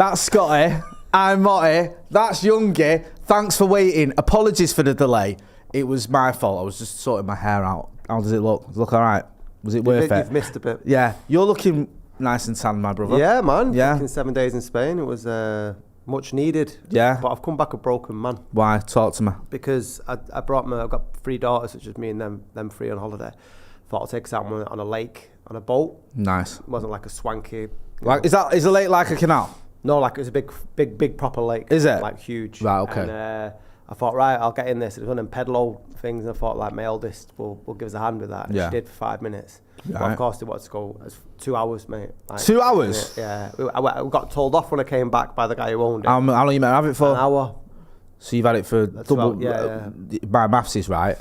That's Scotty. I'm Motty. That's Youngie. Thanks for waiting. Apologies for the delay. It was my fault. I was just sorting my hair out. How does it look? Does it look all right? Was it worth it? You've missed a bit. Yeah. You're looking nice and tan, my brother. Yeah, man. Yeah. In 7 days in Spain, it was much needed. Yeah. But I've come back a broken man. Why? Talk to me. Because I've got 3 daughters, which is me and them 3 on holiday. Thought I'll take us out on a lake, on a boat. Nice. It wasn't like a swanky. Like, is the lake like a canal? No, like it was a big proper lake. Is it? Like huge. Right, okay. And I thought, right, I'll get in this. It was one of them pedalo things, and I thought, like, my eldest will give us a hand with that. And she did for 5 minutes. Right. But of course, they wanted to go. It was 2 hours, mate. Like, 2 hours? Yeah. I got told off when I came back by the guy who owned it. How long you meant to have it for? An hour. So you've had it for double. Yeah. My maths is right.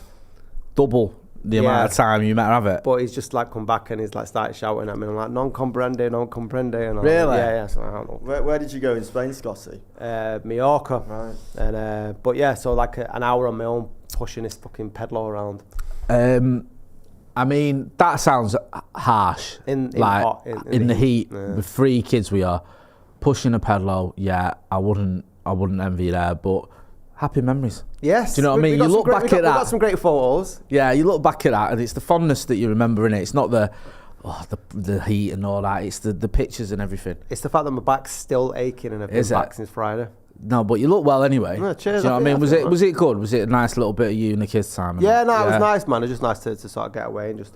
Double the amount of time you meant to have it. But he's just like come back and he's like started shouting at me. I'm like, non comprende. And I'm really? like, yeah. So I don't know. Where did you go in Spain, Scotty? Mallorca. Right. And but yeah, so like an hour on my own pushing this fucking pedalo around. I mean, that sounds harsh. In the heat, yeah. with 3 kids we are pushing a pedalo. Yeah, I wouldn't envy you there, but happy memories. Yes. Do you know what I mean? You look back at that. We got some great photos. Yeah, you look back at that, and it's the fondness that you remember in it. It's not the heat and all that. It's the pictures and everything. It's the fact that my back's still aching and I've been back since Friday. No, but you look well anyway. No, cheers. Do you know what I mean? Was it good? Was it a nice little bit of you and the kids' time? Yeah, no, it was nice, man. It was just nice to sort of get away and just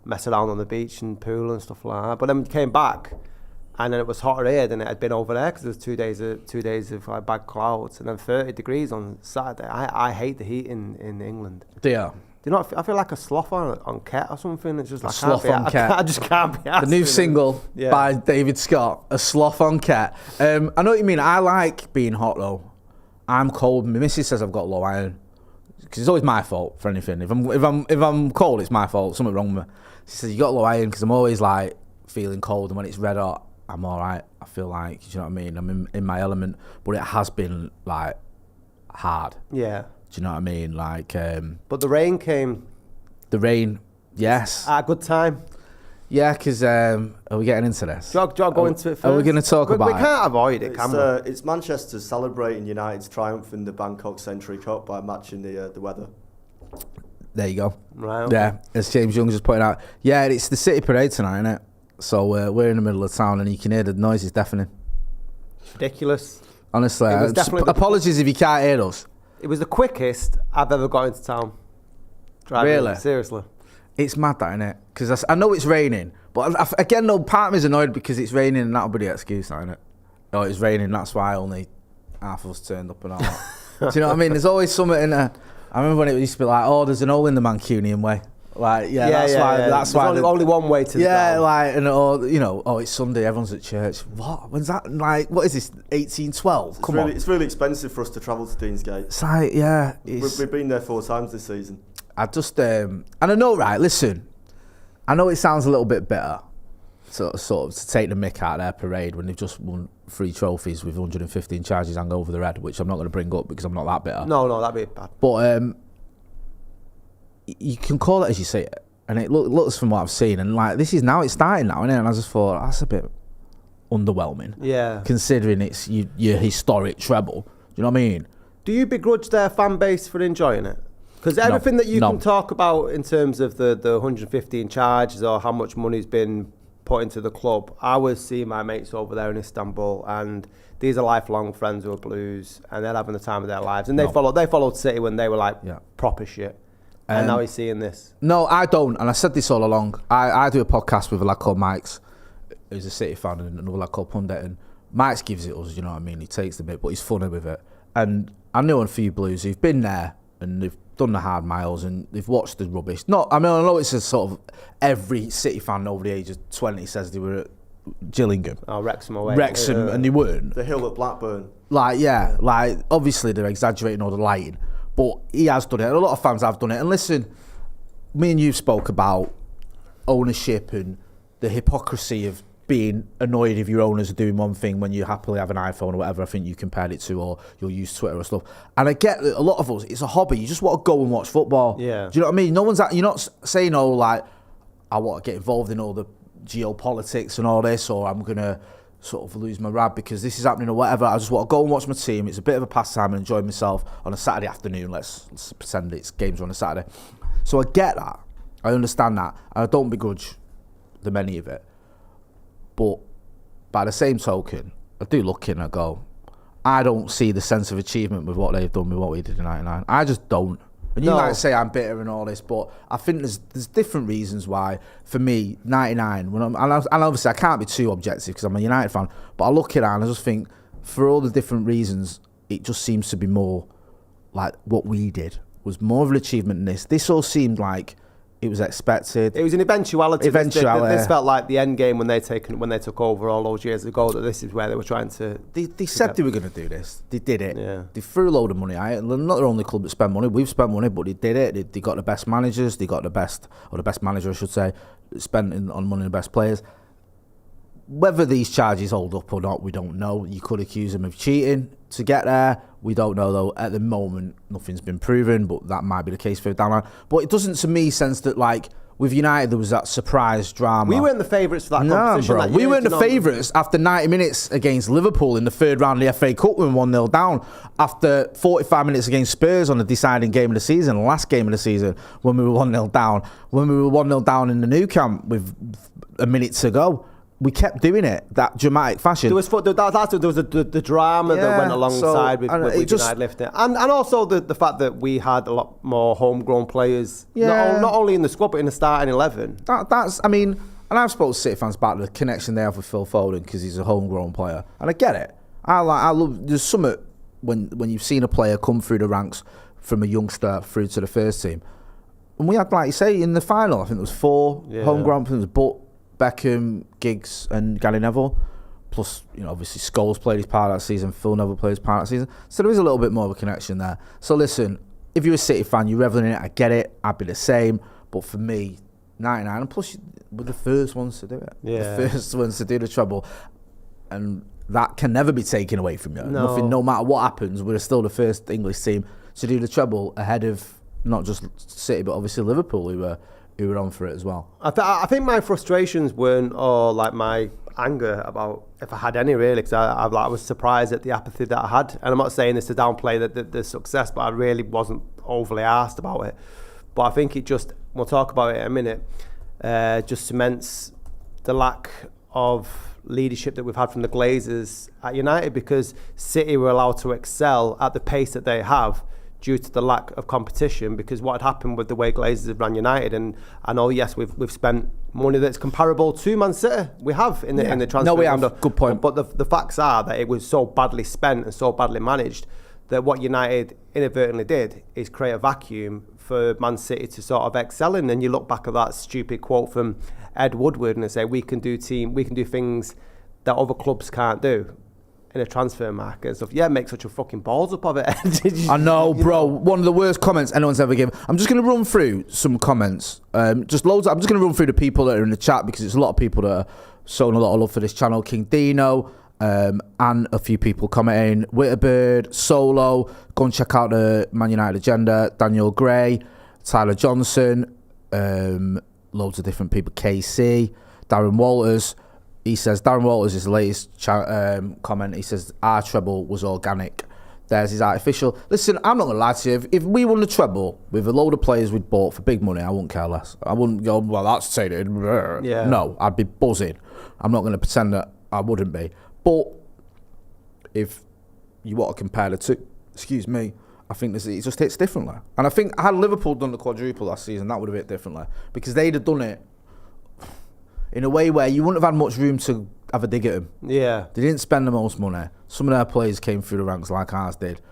mess around on the beach and pool and stuff like that. But then we came back, and then it was hotter here than it had been over there because it was 2 days of like bad clouds, and then 30 degrees on Saturday. I hate the heat in England. Yeah. Do you know? I feel like a sloth on Ket or something. It's just like sloth on Ket. I just can't be asked. The new single by David Scott, A Sloth on Ket. I know what you mean. I like being hot though. I'm cold. My missus says I've got low iron because it's always my fault for anything. If I'm cold, it's my fault. Something wrong with me. She says you got low iron because I'm always like feeling cold, and when it's red hot, I'm all right. I feel like, you know what I mean. I'm in my element, but it has been like hard. Yeah. Do you know what I mean? Like, but the rain came. The rain, yes. At a good time. Yeah, because are we getting into this? Do you want to go into it first? Are we going to talk about it? We can't avoid it, can we? It's Manchester celebrating United's triumph in the Bangkok Century Cup by matching the weather. There you go. Right. Okay. Yeah, as James Young just pointed out. Yeah, it's the City Parade tonight, isn't it? So we're in the middle of town, and you can hear the noise is deafening. Ridiculous. Honestly, apologies if you can't hear us. It was the quickest I've ever got into town. Driving. Really? Seriously. It's mad, that, isn't it? Because I know it's raining, but again, though, part of me is annoyed because it's raining and that'll be the excuse, isn't it? Oh, it's raining, that's why only half of us turned up and all that. Do you know what I mean? There's always something in there. I remember when it used to be like, oh, there's an hole in the Mancunian way. Like, that's why. Only one way to the ground. Like, and it's Sunday, everyone's at church. What? When's that? Like, what is this? 1812? Come on. It's really expensive for us to travel to Deansgate. It's like, yeah. We've been there 4 times this season. I just, and I know, right, listen, I know it sounds a little bit better sort of to take the mick out of their parade when they've just won 3 trophies with 115 charges hung over their head, which I'm not going to bring up because I'm not that bitter. No, that'd be bad. But you can call it as you see it, and it looks from what I've seen, and like it's starting now, isn't it? And I just thought that's a bit underwhelming. Yeah. Considering it's your historic treble. Do you know what I mean? Do you begrudge their fan base for enjoying it? Because everything that you can talk about in terms of the 115 charges or how much money's been put into the club, I was seeing my mates over there in Istanbul, and these are lifelong friends who are Blues, and they're having the time of their lives. And they followed City when they were like proper shit. And now he's seeing this. No, I don't, and I said this all along. I do a podcast with a lad called Mike's, who's a City fan, and another lad called Pundit, and Mike's gives it us, you know what I mean? He takes the bit, but he's funny with it. And I know a few Blues who've been there, and they've done the hard miles, and they've watched the rubbish. I know it's a sort of every City fan over the age of 20 says they were at Gillingham. Oh, Wrexham away. Wrexham, and they weren't. The hill at Blackburn. Like, obviously they're exaggerating all the lighting. But he has done it, and a lot of fans have done it. And listen, me and you spoke about ownership and the hypocrisy of being annoyed if your owners are doing one thing when you happily have an iPhone or whatever. I think you compared it to, or you'll use Twitter or stuff. And I get that a lot of us, it's a hobby. You just want to go and watch football. Yeah. Do you know what I mean? You're not saying, I want to get involved in all the geopolitics and all this, or I'm going to sort of lose my rad because this is happening or whatever. I just want to go and watch my team. It's a bit of a pastime and enjoy myself on a Saturday afternoon. Let's pretend it's games on a Saturday. So I get that. I understand that. And I don't begrudge them any of it. But by the same token, I do look in and I go, I don't see the sense of achievement with what they've done with what we did in 99. I just don't. And you might say I'm bitter and all this, but I think there's different reasons why, for me, 99, and obviously I can't be too objective because I'm a United fan, but I look at it and I just think, for all the different reasons, it just seems to be more like what we did was more of an achievement than this. This all seemed like it was expected. It was an eventuality. This felt like the end game when they took over all those years ago. That this is where they were trying to. They said they were going to do this. They did it. Yeah. They threw a load of money at it. They're not the only club that spent money. We've spent money, but they did it. They got the best managers. They got the best manager, I should say, spent on money on the best players. Whether these charges hold up or not, we don't know. You could accuse them of cheating to get there. We don't know, though. At the moment, nothing's been proven, but that might be the case for down the line. But it doesn't, to me, sense that, like, with United, there was that surprise drama. We weren't the favourites for that competition. Bro. We weren't the favourites after 90 minutes against Liverpool in the third round of the FA Cup when we 1-0 down. After 45 minutes against Spurs on the deciding game of the season, last game of the season, when we were 1-0 down. When we were 1-0 down in the Nou Camp with a minute to go. We kept doing it, that dramatic fashion. There was the drama that went alongside with United lifting. And also the fact that we had a lot more homegrown players, not only in the squad, but in the starting 11. And I've spoken to City fans about the connection they have with Phil Foden because he's a homegrown player. And I get it. I love, there's something when you've seen a player come through the ranks from a youngster through to the first team. And we had, like you say, in the final, I think there was 4 homegrown players, but Beckham, Giggs and Gary Neville, plus, obviously Scholes played his part of that season, Phil Neville played his part of that season, so there is a little bit more of a connection there. So listen, if you're a City fan, you're reveling in it, I get it, I'd be the same, but for me, 99, and plus we're the first ones to do it, the first ones to do the treble, and that can never be taken away from you. No matter what happens, we're still the first English team to do the treble ahead of not just City, but obviously Liverpool, who were on for it as well. I think my frustrations weren't, or like my anger about, if I had any really, because I was surprised at the apathy that I had. And I'm not saying this to downplay the success, but I really wasn't overly arsed about it. But I think it just, we'll talk about it in a minute, just cements the lack of leadership that we've had from the Glazers at United, because City were allowed to excel at the pace that they have due to the lack of competition, because what had happened with the way Glazers have run United, and I know, yes, we've spent money that's comparable to Man City. We have in the transfer. No, we have. Good point. But the facts are that it was so badly spent and so badly managed that what United inadvertently did is create a vacuum for Man City to sort of excel in. And you look back at that stupid quote from Ed Woodward and they say, we can do things that other clubs can't do in a transfer market and stuff. Make such a fucking balls up of it. I know, bro. One of the worst comments anyone's ever given. I'm just going to run through some comments. Just loads. I'm just going to run through the people that are in the chat, because there's a lot of people that are showing a lot of love for this channel. King Dino, and a few people commenting. Witterbird, Solo, go and check out the Man United agenda. Daniel Gray, Tyler Johnson, loads of different people. KC, Darren Walters. He says, Darren Walters, his latest comment, he says, our treble was organic. There's his artificial. Listen, I'm not going to lie to you. If we won the treble with a load of players we'd bought for big money, I wouldn't care less. I wouldn't go, well, that's stated. Yeah. No, I'd be buzzing. I'm not going to pretend that I wouldn't be. But if you want to compare the two, I think it just hits differently. And I think had Liverpool done the quadruple last season, that would have hit differently. Because they'd have done it in a way where you wouldn't have had much room to have a dig at them. Yeah. They didn't spend the most money. Some of their players came through the ranks like ours did.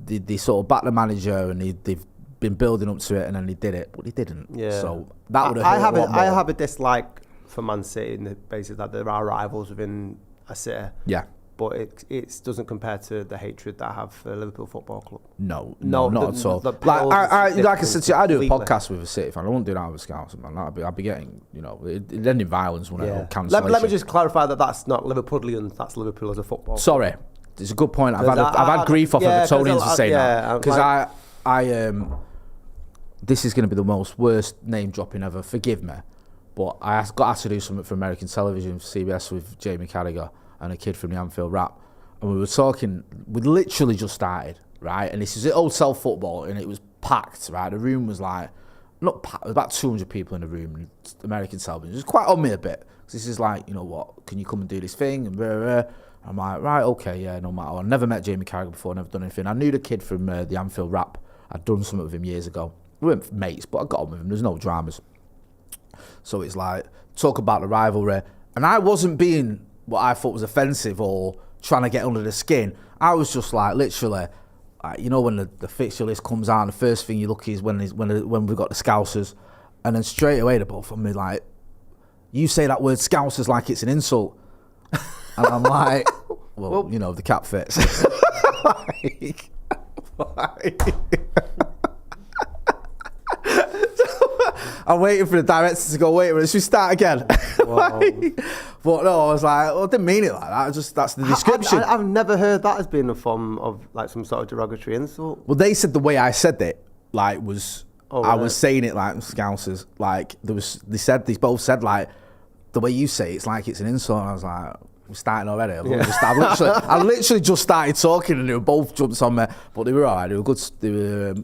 They sort of backed the manager and they've been building up to it, and then they did it, but they didn't. Yeah. So that would have hurt a lot more. I have a dislike for Man City in the basis that there are rivals within a city. Yeah. But it doesn't compare to the hatred that I have for Liverpool Football Club. No, not at all. Like I said to you, I do a podcast with a City fan. I won't do that with a Scouts, man. I'd be getting, it ended violence when I cancellation. Let me just clarify that that's not Liverpudlian. That's Liverpool as a football. Sorry, it's a good point. I've had grief off Evertonians for saying that, because I this is going to be the most worst name dropping ever. Forgive me, but I got asked to do something for American television for CBS with Jamie Carragher. and a kid from the Anfield Rap. And we were talking, we literally just started, right? And this is Old Self Football, and it was packed, right? The room was like, not packed, there was about 200 people in the room, American television. It was quite on me a bit. Because this is like, you know what, can you come and do this thing? And I'm like, right, okay, yeah, no matter what. I never met Jamie Carragher before, never done anything. I knew the kid from the Anfield Rap. I'd done something with him years ago. We weren't mates, but I got on with him. There's no dramas. So it's like, talk about the rivalry. And I wasn't being what I thought was offensive or trying to get under the skin. I was just like, literally, like, you know, when the fixture list comes out, and the first thing you look is when we've got the Scousers. And then straight away, they're both on me like, you say that word Scousers like it's an insult. And I'm like, well, you know, the cap fits. I'm waiting for the director to go, wait a minute, should we start again? But no, I was like, well, I didn't mean it like that. That's the description. I've never heard that as being a form of like some sort of derogatory insult. Well, they said the way I said it, like, was, I was saying it like Scousers. Like, they both said, like, the way you say it, it's like it's an insult. And I was like, we're starting already. I literally just started talking, and they were both jumped on me, but they were all right. They were good. They were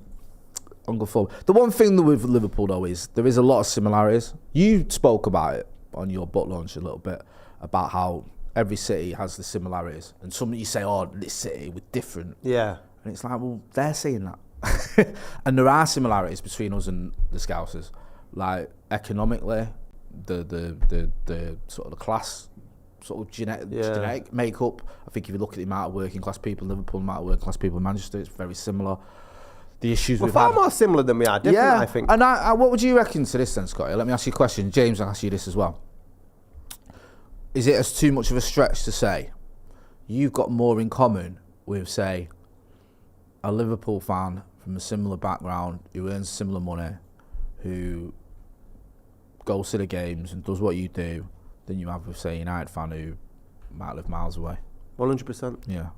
on good form. The one thing with Liverpool, though, is there is a lot of similarities. You spoke about it on your book launch a little bit, about how every city has the similarities. And some you say, oh, this city, we're different. Yeah. And it's like, well, they're saying that. And there are similarities between us and the Scousers. Like, economically, the sort of the class sort of genetic makeup. I think if you look at the amount of working class people in Liverpool, the amount of working class people in Manchester, it's very similar. The issues we've far had, more similar than we are, different, I think. And what would you reckon to this then, Scotty? Let me ask you a question. James, I'll ask you this as well. Is it as too much of a stretch to say you've got more in common with, say, a Liverpool fan from a similar background who earns similar money, who goes to the games and does what you do, than you have with, say, a United fan who might live miles away? 100%. Yeah.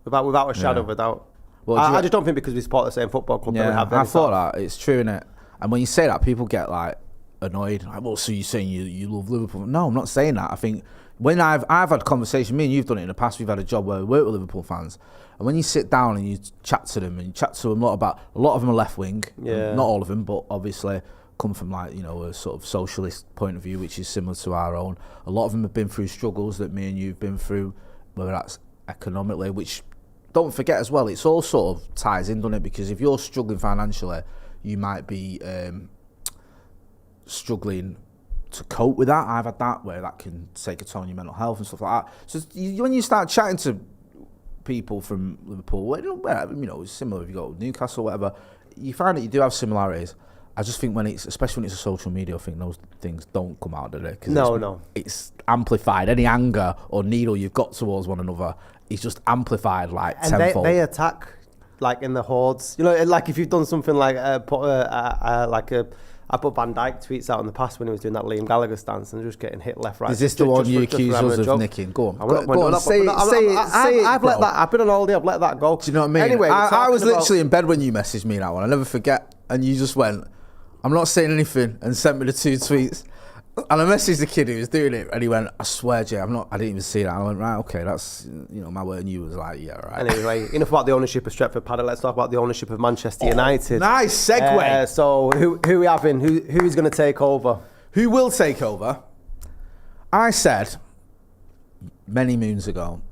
Without a shadow of a doubt. Well, I just don't think because we support the same football club that we have. I thought that. It's true, innit? And when you say that, people get like annoyed. Like, well, so you're saying you love Liverpool? No, I'm not saying that. I think when I've had conversations, me and you've done it in the past, we've had a job where we work with Liverpool fans, and when you sit down and you chat to them, and you chat to them a lot of them are left wing. Yeah. Not all of them, but obviously come from, like, you know, a sort of socialist point of view, which is similar to our own. A lot of them have been through struggles that me and you've been through, whether that's economically, which, don't forget as well, it's all sort of ties in, doesn't it? Because if you're struggling financially, you might be struggling to cope with that. I've had that, where that can take a toll on your mental health and stuff like that. So when you start chatting to people from Liverpool, you know, it's similar if you go to Newcastle or whatever, you find that you do have similarities. I just think especially when it's a social media thing, those things don't come out, do they? It's amplified. Any anger or needle you've got towards one another is just amplified like tenfold. They attack like in the hordes. You know, like if you've done something like I put Van Dijk tweets out in the past when he was doing that Liam Gallagher stance and just getting hit left, right. Is this the one you accuse us of nicking? Go on. Say it. I've let that. I've been on all day. I've let that go. Do you know what I mean? Anyway, I was literally in bed when you messaged me that one. I'll never forget. And you just went, I'm not saying anything, and sent me the 2 tweets. And I messaged the kid who was doing it, and he went, I swear, Jay, I didn't even see that. I went, right, okay, that's, you know, my word. And you was like, yeah, right. Anyway, enough about the ownership of Stretford Paddock. Let's talk about the ownership of Manchester United. Nice segue. So who are we having? Who is going to take over? Who will take over? I said many moons ago,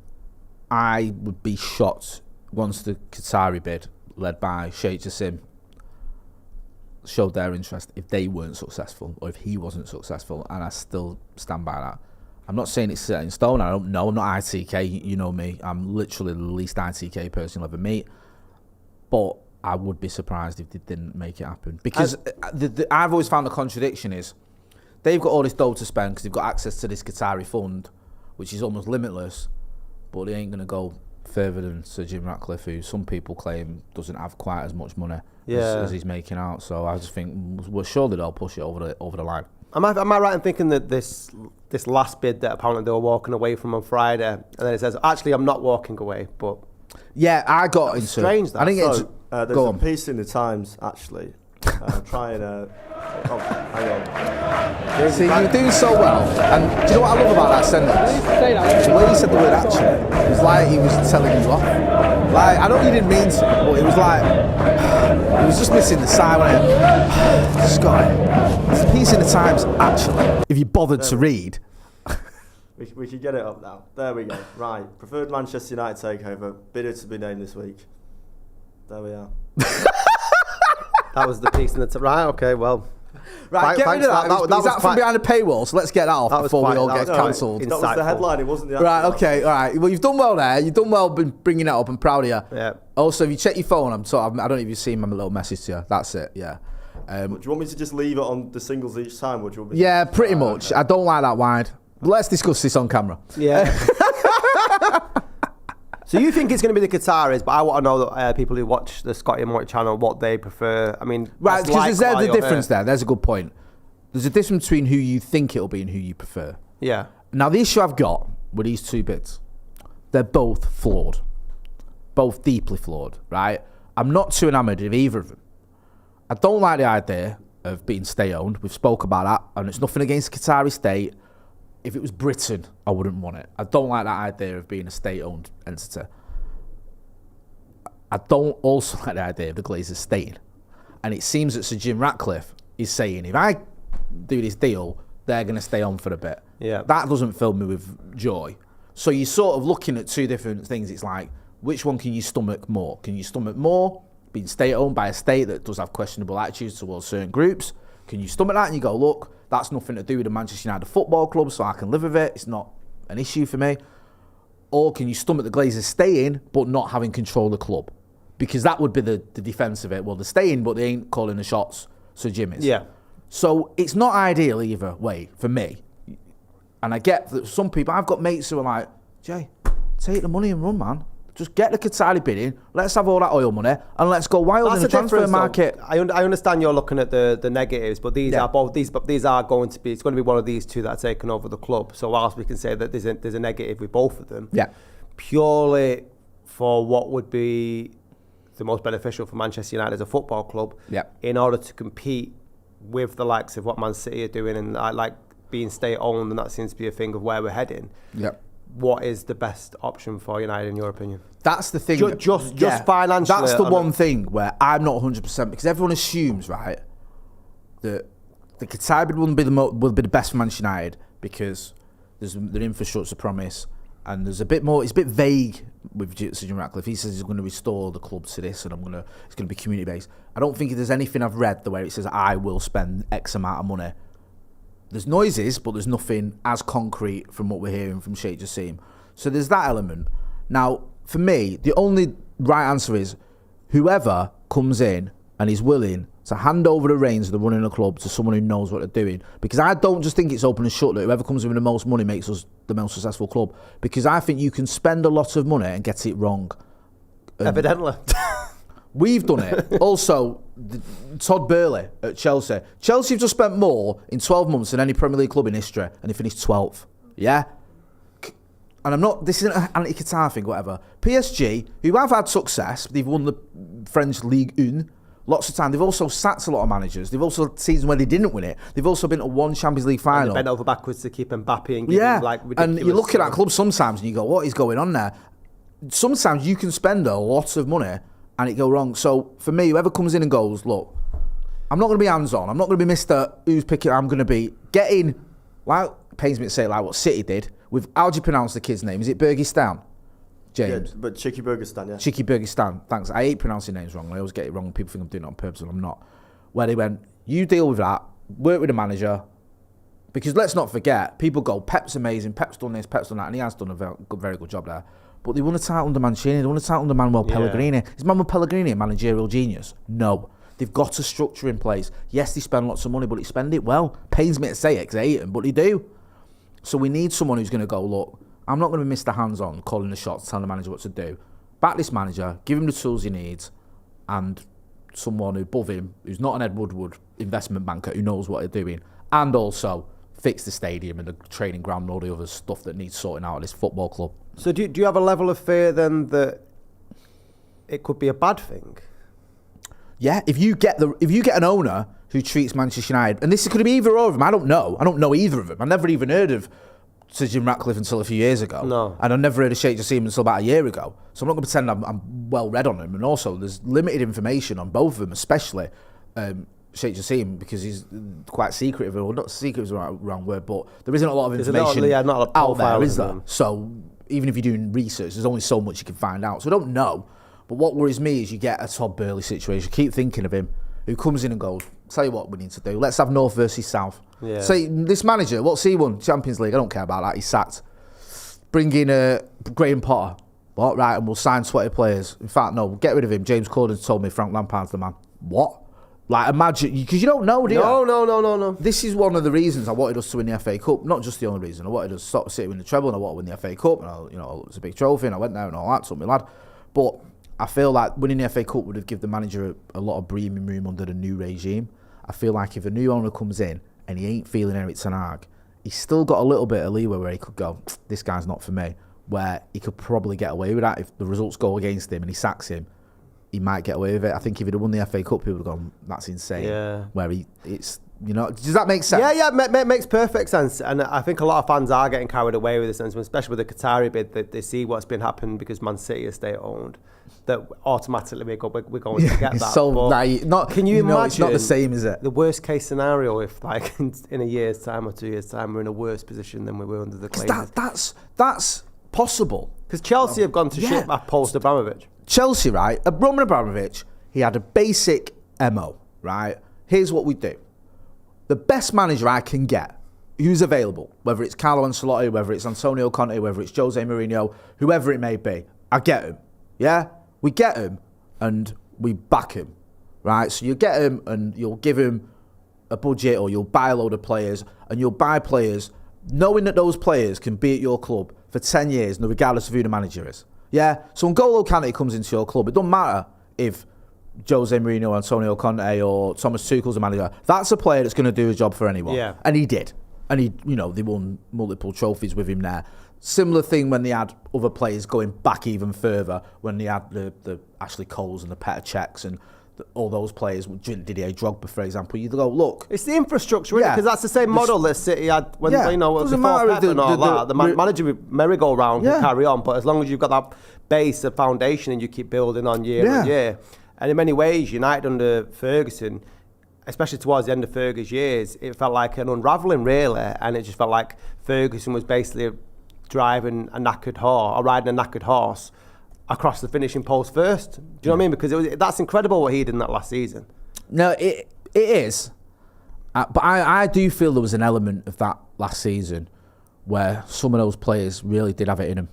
I would be shocked once the Qatari bid, led by Sheikh Jassim, showed their interest, if they weren't successful or if he wasn't successful, and I still stand by that. I'm not saying it's set in stone. I don't know. I'm not ITK. You know me. I'm literally the least ITK person you'll ever meet. But I would be surprised if they didn't make it happen. Because I've always found the contradiction is they've got all this dough to spend because they've got access to this Qatari fund, which is almost limitless, but they ain't going to go further than Sir Jim Ratcliffe, who some people claim doesn't have quite as much money as he's making out. So I just think, well, surely they'll push it over the line. Am I right in thinking that this last bid that apparently they were walking away from on Friday, and then it says, actually, I'm not walking away, but... Yeah, I got into... Strange, that. There's a piece in the Times, actually, trying to Oh, hang on. See, you're doing so well. And do you know what I love about that sentence? The way he said the word actually, it was like he was telling you off. Like, I know you didn't mean to, but it was like, it was just missing the sigh, wasn't it? Scotty, there's a piece in the Times, actually, if you bothered to read. We can get it up now. There we go. Right. Preferred Manchester United takeover. Bidder to be named this week. There we are. That was the piece in the right. Okay, well. Right, get rid of that. That was from behind a paywall, so let's get that off before we all get cancelled. That was the headline, it wasn't the Right, okay, all right. Well, you've done well there. You've done well bringing it up. I'm proud of you. Yeah. Also, if you check your phone, I don't know if you've seen my little message to you. That's it, yeah. Do you want me to just leave it on the singles each time? Or do you want me yeah, pretty much. Okay. I don't like that wide. Let's discuss this on camera. Yeah. So you think it's going to be the Qataris, but I want to know that people who watch the Scotty and Motty channel, what they prefer. I mean, right, because there's the difference there. There's a good point. There's a difference between who you think it'll be and who you prefer. Yeah. Now, the issue I've got with these two bids, they're both flawed. Both deeply flawed, right? I'm not too enamoured of either of them. I don't like the idea of being state-owned. We've spoke about that, and it's nothing against the Qatari state. If it was Britain, I wouldn't want it. I don't like that idea of being a state-owned entity. I don't also like the idea of the Glazers staying. And it seems that Sir Jim Ratcliffe is saying, if I do this deal, they're going to stay on for a bit. Yeah. That doesn't fill me with joy. So you're sort of looking at two different things. It's like, which one can you stomach more? Can you stomach more being state-owned by a state that does have questionable attitudes towards certain groups? Can you stomach that and you go, look, that's nothing to do with the Manchester United Football Club, so I can live with it. It's not an issue for me. Or can you stomach the Glazers staying but not having control of the club? Because that would be the defence of it. Well, they're staying, but they ain't calling the shots, so Jim is. Yeah. So it's not ideal either way for me. And I get that some people, I've got mates who are like, Jay, take the money and run, man. Just get the Qatari bid in, let's have all that oil money, and let's go wild in the transfer market. I understand you're looking at the negatives, but these are both these are going to be. It's going to be one of these two that are taking over the club. So whilst we can say that there's a negative with both of them, purely for what would be the most beneficial for Manchester United as a football club, in order to compete with the likes of what Man City are doing and like being state-owned, and that seems to be a thing of where we're heading. What is the best option for United in your opinion? That's the thing. Just financially. That's the one thing where I'm not 100%, because everyone assumes, right, that the Qatari bid will be the best for Manchester United because there's the infrastructure promise, and there's a bit more. It's a bit vague with Sir Jim Ratcliffe. He says he's going to restore the club to this, and it's going to be community based. I don't think there's anything I've read the way it says I will spend X amount of money. There's noises, but there's nothing as concrete from what we're hearing from Sheikh Jassim. So there's that element. Now, for me, the only right answer is whoever comes in and is willing to hand over the reins of the running of the club to someone who knows what they're doing. Because I don't just think it's open and shut that whoever comes in with the most money makes us the most successful club. Because I think you can spend a lot of money and get it wrong. Evidently. We've done it. Also, Todd Burley at Chelsea. Chelsea have just spent more in 12 months than any Premier League club in history, and they finished 12th. Yeah? And I'm not, this isn't an anti-Qatar thing, whatever. PSG, who have had success, they've won the French Ligue 1 lots of time. They've also sacked a lot of managers. They've also had seasons where they didn't win it. They've also been to one Champions League final. And they bent over backwards to keep Mbappe and give him like ridiculous. And you look at that club sometimes and you go, what is going on there? Sometimes you can spend a lot of money and it go wrong. So for me, whoever comes in and goes, look, I'm not going to be hands-on. I'm not going to be Mr. Who's picking. I'm going to be getting, like, it pains me to say, like what City did with, how do you pronounce the kid's name? Is it Bergistan? James? Yeah, but Chicky Bergistan, yeah. Chicky Bergistan, thanks. I hate pronouncing names wrong. I always get it wrong. People think I'm doing it on purpose and I'm not. Where they went, you deal with that, work with the manager, because let's not forget, people go, Pep's amazing, Pep's done this, Pep's done that, and he has done a very good job there. But they won a title under Mancini, they won a title under Manuel Pellegrini. Is Manuel Pellegrini a managerial genius? No. They've got a structure in place. Yes, they spend lots of money, but they spend it well. Pains me to say it because I hate them, but they do. So we need someone who's going to go, look, I'm not going to be Mr. Hands-on, calling the shots, telling the manager what to do. Back this manager, give him the tools he needs, and someone above him, who's not an Ed Woodward investment banker, who knows what they're doing, and also fix the stadium and the training ground and all the other stuff that needs sorting out at this football club. So do you have a level of fear then that it could be a bad thing? Yeah, if you get an owner who treats Manchester United, and this could be either or of them. I don't know. I don't know either of them. I never even heard of Sir Jim Ratcliffe until a few years ago. No. And I never heard of Sheikh Jassim until about a year ago. So I'm not going to pretend I'm well read on him. And also, there's limited information on both of them, especially Sheikh Jassim, because he's quite secretive. Well, not secretive is the wrong word, but there isn't a lot of information out there, is there? So even if you're doing research, there's only so much you can find out. So I don't know. But what worries me is you get a Todd Burley situation. Keep thinking of him, who comes in and goes, tell you what we need to do. Let's have North versus South. Yeah. Say, this manager, what's he won? Champions League. I don't care about that. He's sacked. Bring in Graham Potter. What? Right, and we'll sign 20 players. In fact, no, get rid of him. James Corden told me Frank Lampard's the man. What? Like, imagine, because you don't know, do you? No. This is one of the reasons I wanted us to win the FA Cup. Not just the only reason. I wanted us to stop sitting in the treble, and I wanted to win the FA Cup. And it was a big trophy, and I went there and all that, took me lad. But I feel like winning the FA Cup would have given the manager a lot of breathing room under the new regime. I feel like if a new owner comes in and he ain't feeling Eric Ten Hag, he's still got a little bit of leeway where he could go, this guy's not for me, where he could probably get away with that. If the results go against him and he sacks him, he might get away with it. I think if he'd have won the FA Cup, people would have gone, that's insane. Yeah. Where does that make sense? Yeah, makes perfect sense. And I think a lot of fans are getting carried away with this, especially with the Qatari bid, that they see what's been happening because Man City is state-owned, that automatically we're going to get that. So can you imagine? It's not the same, is it? The worst case scenario if, like, in a year's time or 2 years' time, we're in a worse position than we were under the Glazers. That's possible. Because Chelsea have gone to shit post Abramovich. Chelsea, right? Roman Abramovich, he had a basic MO, right? Here's what we do. The best manager I can get, who's available, whether it's Carlo Ancelotti, whether it's Antonio Conte, whether it's Jose Mourinho, whoever it may be, I get him. Yeah? We get him and we back him, right? So you get him and you'll give him a budget, or you'll buy a load of players, and you'll buy players knowing that those players can be at your club for 10 years, regardless of who the manager is. Yeah? So when N'Golo Kante comes into your club, it doesn't matter if Jose Mourinho, Antonio Conte, or Thomas Tuchel's the manager. That's a player that's going to do a job for anyone. Yeah. And he did. And they won multiple trophies with him there. Similar thing when they had other players going back even further, when they had the Ashley Coles and the Petr Cechs and all those players, Didier Drogba, for example. You go, look, it's the infrastructure, because that's the same model that City had when before Pep and all that. The manager merry-go-round can carry on, but as long as you've got that base, a foundation, and you keep building on year on year. And in many ways, United under Ferguson, especially towards the end of Ferguson's years, it felt like an unravelling, really, and it just felt like Ferguson was basically driving a knackered horse, or riding a knackered horse across the finishing post first. Do you know what I mean? Because that's incredible what he did in that last season. No, it is. But I do feel there was an element of that last season where some of those players really did have it in them.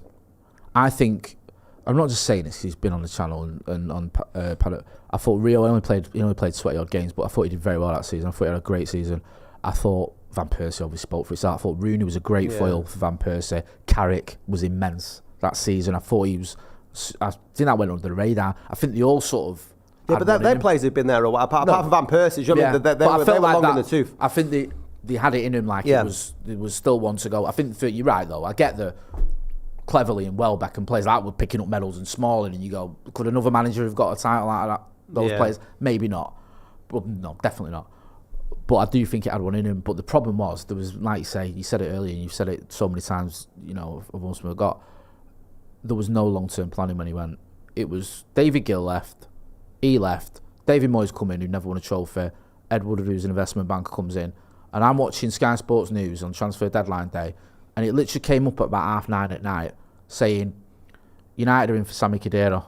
I think, I'm not just saying this, he's been on the channel and on Paddock. I thought Rio only played 20-odd games, but I thought he did very well that season. I thought he had a great season. I thought Van Persie obviously spoke for himself. I thought Rooney was a great foil for Van Persie. Carrick was immense that season. I think that went under the radar. I think they all sort of... Yeah, but their players have been there a while. Apart from Van Persie, you know what I mean? They were long in the tooth. I think they had it in him, like it was still one to go. I think you're right, though. I get the Cleverly and Welbeck and players like that were picking up medals and Smalling, and you go, could another manager have got a title out of that? Those players? Maybe not. But no, definitely not. But I do think it had one in him. But the problem was, there was, like you say, you said it earlier, and you've said it so many times, of us we've got, there was no long-term planning when he went. It was David Gill left, he left, David Moyes come in, who never won a trophy, Ed Woodward, who's an investment banker, comes in, and I'm watching Sky Sports News on transfer deadline day, and it literally came up at about 9:30 at night, saying, United are in for Sami Khedira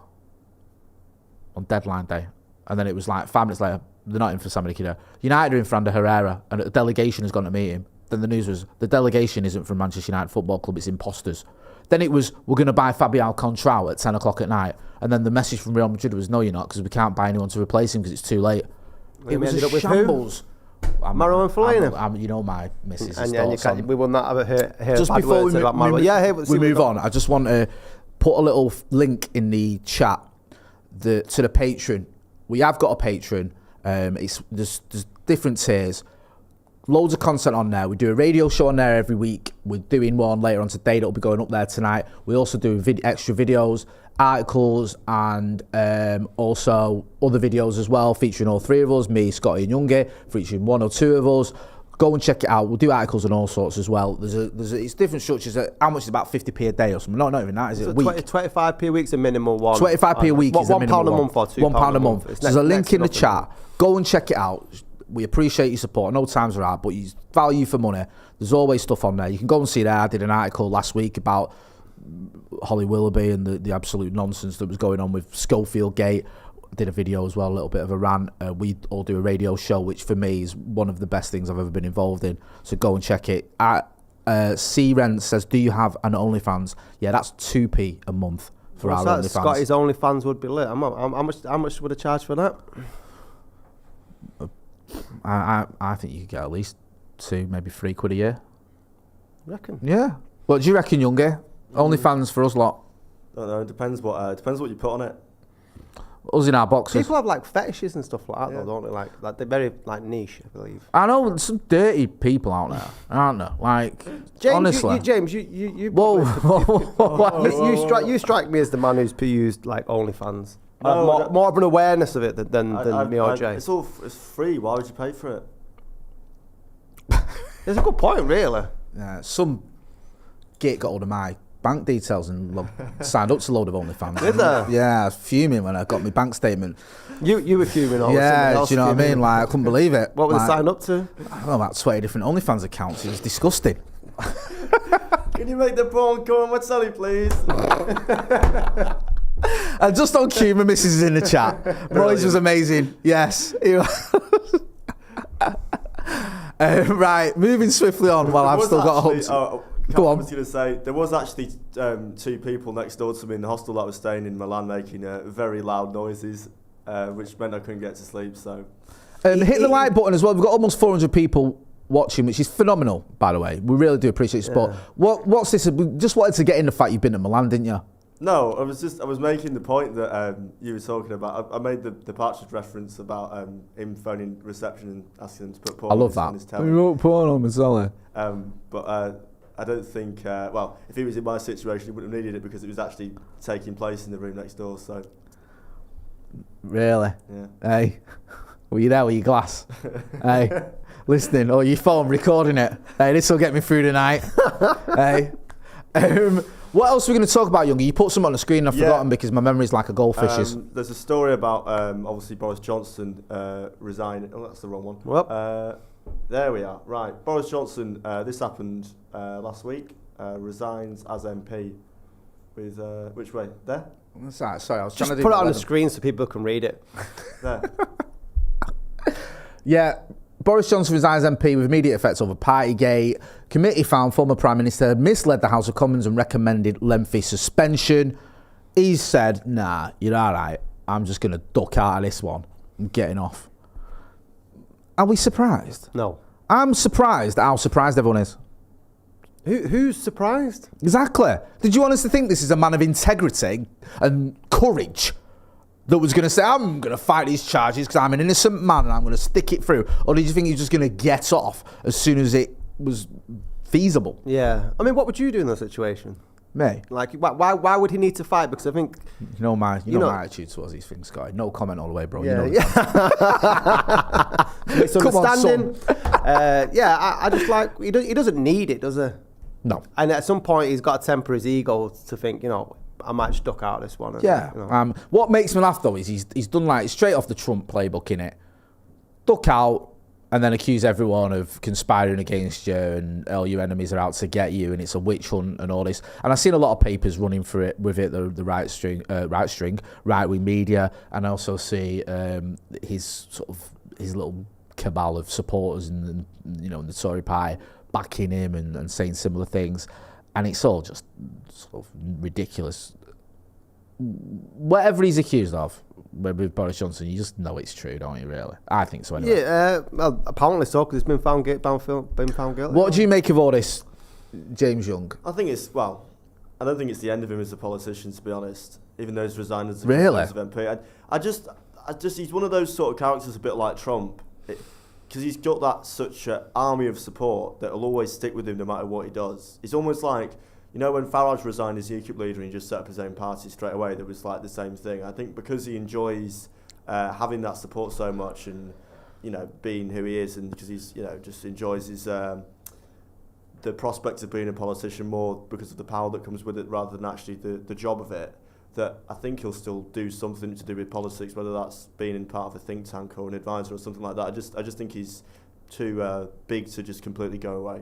on deadline day. And then it was like 5 minutes later, they're not in for Sami Khedira. United are in for Ander Herrera, and a delegation has gone to meet him. Then the news was, the delegation isn't from Manchester United Football Club, it's imposters. Then it was, we're going to buy Fabio Contrao at 10 o'clock at night. And then the message from Real Madrid was, no, you're not, because we can't buy anyone to replace him because it's too late. It was a shambles. Marouane Fellaini. You know my missus. And we will not have heard just before we move on, I just want to put a little link in the chat to the Patreon. We have got a Patreon. There's different tiers. loads of content on there. We do a radio show on there every week. We're doing one later on today that'll be going up there tonight. We also do extra videos, articles, and also other videos as well, featuring all three of us, me, Scotty and Youngie, featuring one or two of us. Go and check it out. We'll do articles and all sorts as well. It's different structures. How much is about 50p a day or something? No, not even that. Is it a week? 25p a week's a minimum one. 25p a week is a minimum £1 a month or £2 £1 a month. There's a link in the chat. Go and check it out. We appreciate your support. I know times are hard, but you value for money. There's always stuff on there. You can go and see that. I did an article last week about Holly Willoughby and the absolute nonsense that was going on with Schofield Gate. Did a video as well, a little bit of a rant. We all do a radio show, which for me is one of the best things I've ever been involved in. So go and check it. C Ren says, do you have an OnlyFans? Yeah, that's 2p a month for our OnlyFans. Scotty's OnlyFans would be lit. How much would I charge for that? I think you could get at least £2, maybe £3 a year. You reckon? Yeah. What do you reckon, Youngie? OnlyFans for us lot? I don't know. It depends what you put on it. Us in our boxes. People have like fetishes and stuff like that, though, don't they? Like they're very like niche, I believe. I know some dirty people out there, aren't there? Like, James, honestly, you whoa. you strike me as the man who's used like OnlyFans. No, more of an awareness of it than me or Jay. It's free. Why would you pay for it? There's a good point, really. Some git got hold of my bank details and signed up to a load of OnlyFans. Did they? Yeah, I was fuming when I got my bank statement. You were fuming all yeah, do you know what I mean? Like, I couldn't believe it. What were they signed up to? I don't know, about 20 different OnlyFans accounts. It was disgusting. Can you make the porn come on my telly, please? And just on cue, my missus is in the chat. Royce was amazing. Yes. Right, moving swiftly on while I've still got a hope. Go on. I was going to say, there was actually 2 people next door to me in the hostel that I was staying in Milan making very loud noises, which meant I couldn't get to sleep. So, hit the like button as well. We've got almost 400 people watching, which is phenomenal, by the way. We really do appreciate your support. Yeah. What's this? We just wanted to get in the fact you've been to Milan, didn't you? No, I was making the point that you were talking about. I made the Partridge reference about him phoning reception and asking them to put porn on his telly. You wrote porn on my telly. But I don't think, if he was in my situation, he wouldn't have needed it because it was actually taking place in the room next door. So, really? Yeah. Hey, were you there with your glass? Hey, listening, or your phone recording it? Hey, this will get me through tonight. Hey, what else are we going to talk about, Youngie? You put something on the screen, I've forgotten because my memory's like a goldfish's. There's a story about obviously Boris Johnson resigning. Oh, that's the wrong one. Well. There we are. Right, Boris Johnson. This happened last week. Resigns as MP. With which way? There. Sorry, I was just trying to put it on the screen so people can read it. There. Yeah. Boris Johnson resigns MP with immediate effect over Partygate. Committee found former Prime Minister misled the House of Commons and recommended lengthy suspension. He's said, nah, you're all right. I'm just going to duck out of this one. I'm getting off. Are we surprised? No. I'm surprised at how surprised everyone is. Who's surprised? Exactly. Did you honestly think this is a man of integrity and courage that was going to say, I'm going to fight these charges because I'm an innocent man and I'm going to stick it through? Or did you think he was just going to get off as soon as it was feasible? Yeah. I mean, what would you do in that situation? Me? Like, why would he need to fight? Because I think... You know my attitude towards these things, Scotty. No comment all the way, bro. Yeah, you know misunderstanding. I just like... He doesn't need it, does he? No. And at some point, he's got to temper his ego to think, I might just duck out of this one. Yeah. What makes me laugh, though, is he's done like straight off the Trump playbook, innit? Duck out, and then accuse everyone of conspiring against you and all your enemies are out to get you and it's a witch hunt and all this. And I've seen a lot of papers running for it with it, the right-wing media, and I also see his little cabal of supporters and the Tory pie backing him and saying similar things. And it's all just sort of ridiculous. Whatever he's accused of with Boris Johnson, you just know it's true, don't you, really? I think so, anyway. Yeah, well, apparently so, because he's been found guilty. What do you make of all this, James Young? I think I don't think it's the end of him as a politician, to be honest, even though he's resigned as a really? MP. I just, he's one of those sort of characters a bit like Trump. because he's got that such an army of support that will always stick with him no matter what he does. It's almost like, you know, when Farage resigned as UKIP leader and he just set up his own party straight away, that was like the same thing. I think because he enjoys having that support so much and, you know, being who he is, and because he's, you know, just enjoys his the prospect of being a politician more because of the power that comes with it rather than actually the job of it, that I think he'll still do something to do with politics, whether that's being in part of a think tank or an advisor or something like that. I just think he's too big to just completely go away.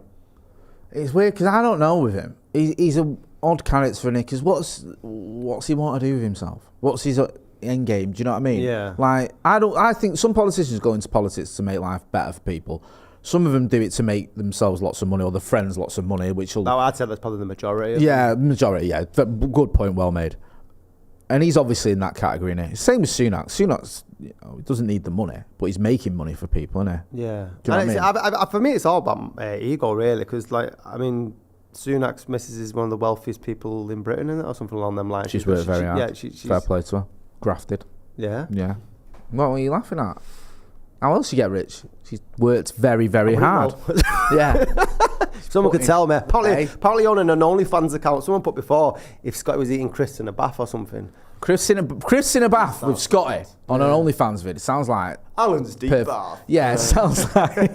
It's weird because I don't know with him. He's an odd character for Nick. Because what's he want to do with himself? What's his end game? Do you know what I mean? Yeah. Like I think some politicians go into politics to make life better for people. Some of them do it to make themselves lots of money or their friends lots of money, which will. No, I'd say that's probably the majority. Yeah, majority. Yeah, good point, well made. And he's obviously in that category now. Same with Sunak. Sunak's, you know, he doesn't need the money, but he's making money for people, isn't he? Yeah. Do you know what I mean? For me, it's all about ego, really, because, like, I mean, Sunak's missus is one of the wealthiest people in Britain, isn't it, or something along them lines. She's worked very hard. Yeah, she's fair play to her. Grafted. Yeah. Yeah. What are you laughing at? How else you get rich? She's worked very, very hard. Yeah. Someone could tell me. Apparently owning an OnlyFans account. Someone put before if Scotty was eating Chris in a bath or something. Chris in a bath with Scotty on an OnlyFans vid. It sounds like Alan's deep bath. Yeah, it sounds like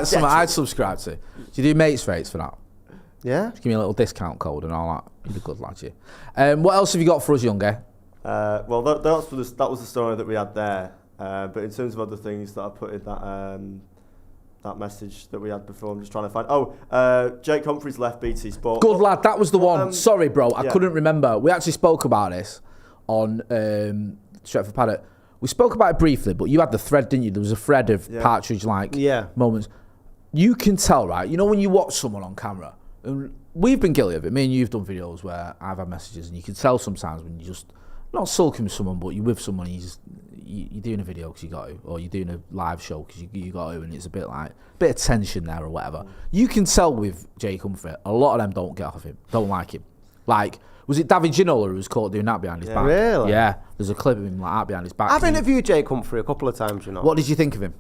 something I'd subscribe to. Do you do mates rates for that? Yeah. Just give me a little discount code and all that. You're a good lad, you. What else have you got for us, young guy? Well, that was the story that we had there. But in terms of other things that I put in that message that we had before, I'm just trying to find. Jake Humphrey's left BT Sport. Good lad, that was the one. Sorry, bro, I couldn't remember. We actually spoke about this on Stretford Paddock. We spoke about it briefly, but you had the thread, didn't you? There was a thread of Partridge-like moments. You can tell, right? You know when you watch someone on camera, and we've been guilty of it. Me and you've done videos where I've had messages, and you can tell sometimes when you just not sulking with someone, but you're with someone, you're doing a video because you got to, or you're doing a live show because you got to, and it's a bit of tension there or whatever. You can tell with Jake Humphrey, a lot of them don't get off of him, don't like him. Like, was it David Ginola who was caught doing that behind his back? Really? Yeah, there's a clip of him like that behind his back. I've interviewed Jake Humphrey a couple of times, you know. What did you think of him?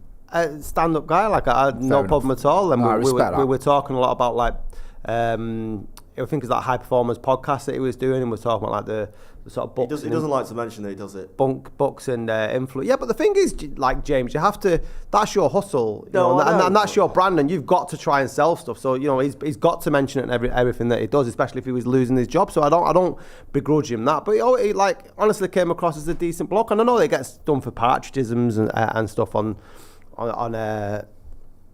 Stand-up guy, like I had no problem at all. And we were talking a lot about like, I think it's that High Performance podcast that he was doing, and we're talking about like the sort of books. He doesn't like to mention that he does it. Books and influence. Yeah, but the thing is, like James, you have to. That's your hustle, and that's your brand, and you've got to try and sell stuff. So you know, he's got to mention it in everything that he does, especially if he was losing his job. So I don't begrudge him that. But he like honestly came across as a decent bloke, and I know he gets done for partridgeisms and stuff on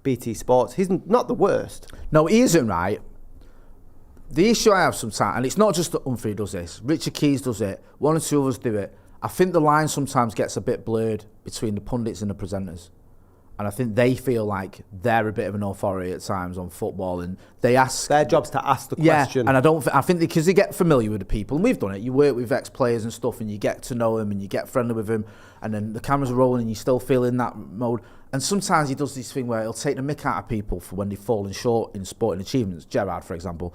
BT Sports. He's not the worst. No, he isn't, right? The issue I have sometimes, and it's not just that Humphrey does this, Richard Keys does it, one or two others do it. I think the line sometimes gets a bit blurred between the pundits and the presenters. And I think they feel like they're a bit of an authority at times on football, and they ask... Their job's to ask the question. And I think because they get familiar with the people, and we've done it, you work with ex-players and stuff, and you get to know them, and you get friendly with them, and then the cameras are rolling, and you still feel in that mode. And sometimes he does this thing where he'll take the mick out of people for when they've fallen short in sporting achievements. Gerrard, for example,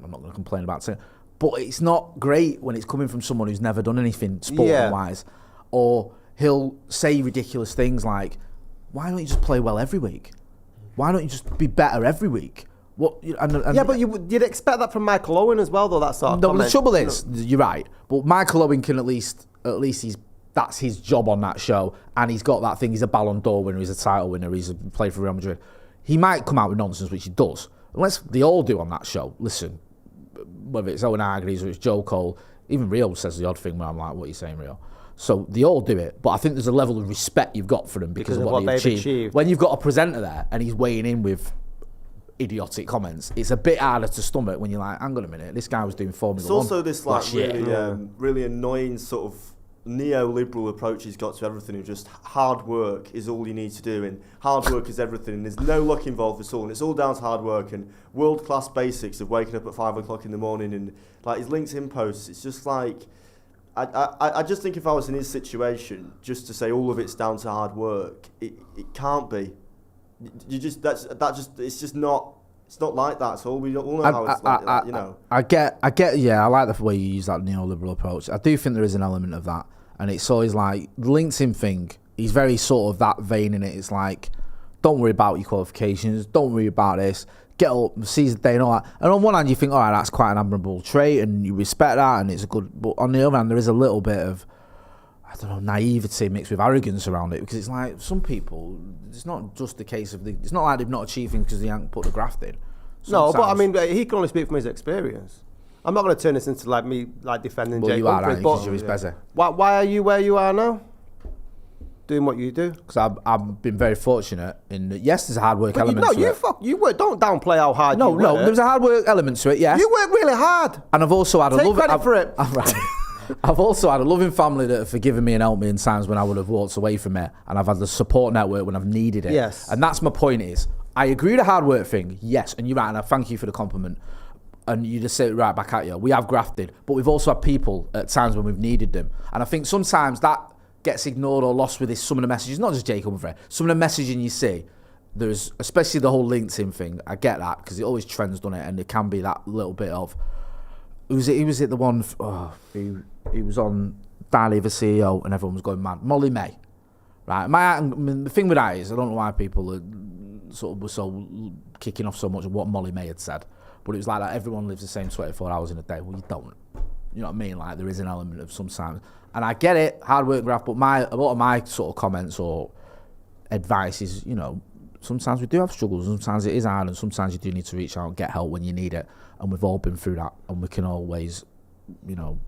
I'm not going to complain about it, but it's not great when it's coming from someone who's never done anything sporting-wise. Or he'll say ridiculous things like, why don't you just play well every week? Why don't you just be better every week? But you'd expect that from Michael Owen as well, though. That sort of comment. The trouble is, you're right, but Michael Owen can at least that's his job on that show, and he's got that thing. He's a Ballon d'Or winner, he's a title winner, he's played for Real Madrid. He might come out with nonsense, which he does. Unless they all do on that show. Listen, whether it's Owen Hargreaves or it's Joe Cole, even Rio says the odd thing where I'm like, what are you saying, Rio? So they all do it, but I think there's a level of respect you've got for them because of what they've achieved. When you've got a presenter there and he's weighing in with idiotic comments, it's a bit harder to stomach when you're like, hang on a minute, this guy was doing Formula 1. It's also this like really annoying sort of neoliberal approach he's got to everything, of just hard work is all you need to do, and hard work is everything, and there's no luck involved at all, and it's all down to hard work and world-class basics of waking up at 5 o'clock in the morning, and like his LinkedIn posts, it's just like, I just think if I was in his situation, just to say all of it's down to hard work, it can't be. It's not like that at all. We all know how it's like that, you know. I get. Yeah, I like the way you use that neoliberal approach. I do think there is an element of that, and it's always like the LinkedIn thing. he's very sort of that vein in it. It's like, don't worry about your qualifications, don't worry about this, get up, seize the day and all that. And on one hand, you think, all right, that's quite an admirable trait and you respect that and it's a good... But on the other hand, there is a little bit of, I don't know, naivety mixed with arrogance around it, because it's like, some people, it's not just the case of... It's not like they've not achieving because they haven't put the graft in. No, but I mean, he can only speak from his experience. I'm not going to turn this into like me like defending Jake you are, Humphrey, right, because you're his busy. Why are you where you are now? Doing what you do? Because I've been very fortunate in that, yes, there's a hard work element to it. You work. Don't downplay how hard you work. No, there's a hard work element to it, yes. You work really hard. And I've also had Take credit for it. I've also had a loving family that have forgiven me and helped me in times when I would have walked away from it, and I've had the support network when I've needed it. Yes. And that's my point is, I agree with the hard work thing, yes, and you're right, and I thank you for the compliment. And you just say it right back at you. We have grafted, but we've also had people at times when we've needed them. And I think sometimes that gets ignored or lost with some of the messages, not just Jake Humphrey, some of the messaging you see, there's, especially the whole LinkedIn thing, I get that, because it always trends, doesn't it? And it can be that little bit of, who was it the one, he was on Daily, the CEO, and everyone was going mad. Molly May, right? I mean, the thing with that is, I don't know why people are were so kicking off so much of what Molly May had said, but it was like that everyone lives the same 24 hours in a day. Well, you don't. You know what I mean? Like, there is an element of sometimes, and I get it, hard work graft, but a lot of my sort of comments or advice is, you know, sometimes we do have struggles, sometimes it is hard, and sometimes you do need to reach out and get help when you need it, and we've all been through that, and we can always, you know,